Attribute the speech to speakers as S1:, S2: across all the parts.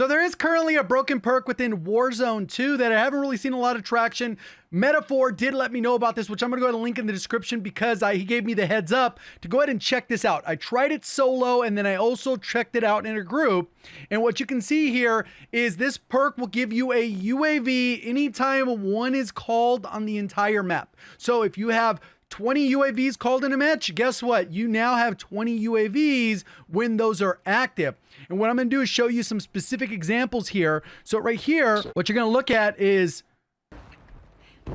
S1: So there is currently a broken perk within Warzone 2 that I haven't really seen a lot of traction. Metaphor did let me know about this, which I'm going to go ahead and link in the description because he gave me the heads up to go ahead and check this out. I tried it solo and then I also checked it out in a group. And what you can see here is this perk will give you a UAV anytime one is called on the entire map. So if you have 20 UAVs called in a match, guess what? You now have 20 UAVs when those are active. And what I'm going to do is show you some specific examples here. So right here, what you're going to look at is,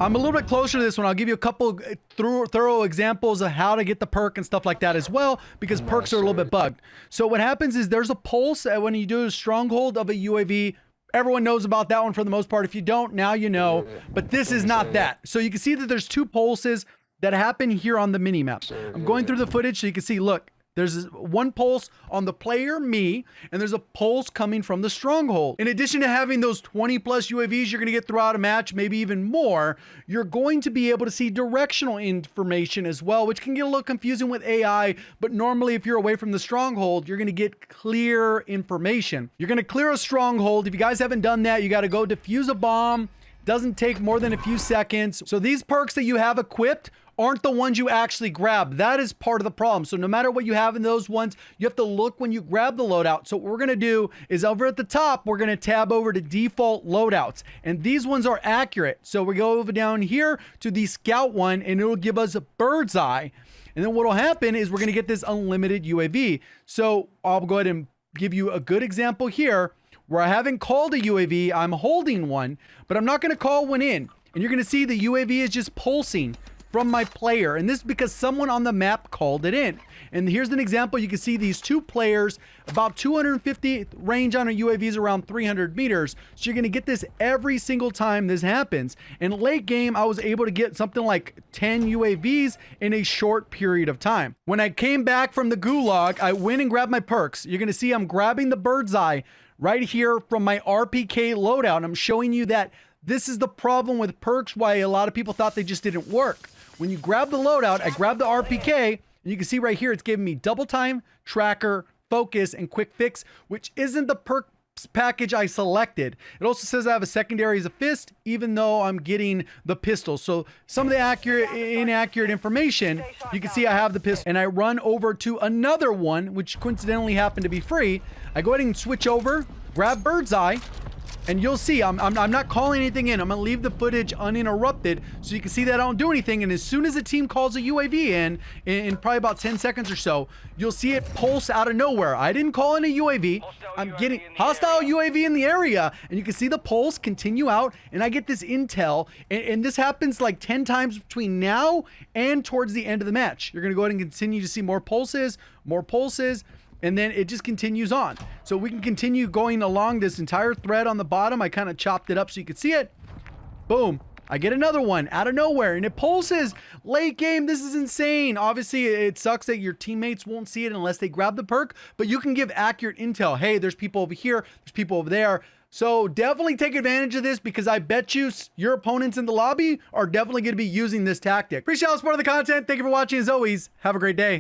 S1: I'm a little bit closer to this one. I'll give you a couple thorough examples of how to get the perk and stuff like that as well, because perks are a little bit bugged. So what happens is there's a pulse when you do a stronghold of a UAV. Everyone knows about that one for the most part. If you don't, now you know. But this is not that. So you can see that there's two pulses that happen here on the mini map. I'm going through the footage so you can see, look, there's one pulse on the player, me, and there's a pulse coming from the stronghold. In addition to having those 20 plus UAVs you're going to get throughout a match, maybe even more, you're going to be able to see directional information as well, which can get a little confusing with AI, but normally if you're away from the stronghold, you're going to get clear information. You're going to clear a stronghold. If you guys haven't done that, you got to go defuse a bomb. Doesn't take more than a few seconds. So these perks that you have equipped aren't the ones you actually grab. That is part of the problem. So no matter what you have in those ones, you have to look when you grab the loadout. So what we're going to do is over at the top, we're going to tab over to default loadouts. And these ones are accurate. So we go over down here to the scout one and it will give us a bird's eye. And then what will happen is we're going to get this unlimited UAV. So I'll go ahead and give you a good example here where I haven't called a UAV. I'm holding one, but I'm not going to call one in. And you're going to see the UAV is just pulsing from my player, and this is because someone on the map called it in. And here's an example. You can see these two players, about 250 range on a UAV is around 300 meters. So you're going to get this every single time this happens. In late game, I was able to get something like 10 UAVs in a short period of time. When I came back from the gulag, I went and grabbed my perks. You're going to see I'm grabbing the bird's eye right here from my RPK loadout. And I'm showing you that this is the problem with perks, why a lot of people thought they just didn't work. When you grab the loadout, I grab the RPK, and you can see right here, it's giving me double time, tracker, focus, and quick fix, which isn't the perk package I selected. It also says I have a secondary as a fist, even though I'm getting the pistol. So some of the inaccurate information, you can see I have the pistol, and I run over to another one, which coincidentally happened to be free. I go ahead and switch over, grab bird's eye, and you'll see I'm not calling anything in. I'm going to leave the footage uninterrupted so you can see that I don't do anything. And as soon as a team calls a UAV in probably about 10 seconds or so, you'll see it pulse out of nowhere. I didn't call in a UAV. I'm getting hostile UAV in the area. And you can see the pulse continue out. And I get this intel. And this happens like 10 times between now and towards the end of the match. You're going to go ahead and continue to see more pulses. And then it just continues on. So we can continue going along this entire thread on the bottom. I kind of chopped it up so you could see it. Boom. I get another one out of nowhere and it pulses. Late game, this is insane. Obviously, it sucks that your teammates won't see it unless they grab the perk, but you can give accurate intel. Hey, there's people over here. There's people over there. So definitely take advantage of this because I bet you your opponents in the lobby are definitely going to be using this tactic. Appreciate all the support of the content. Thank you for watching. As always, have a great day.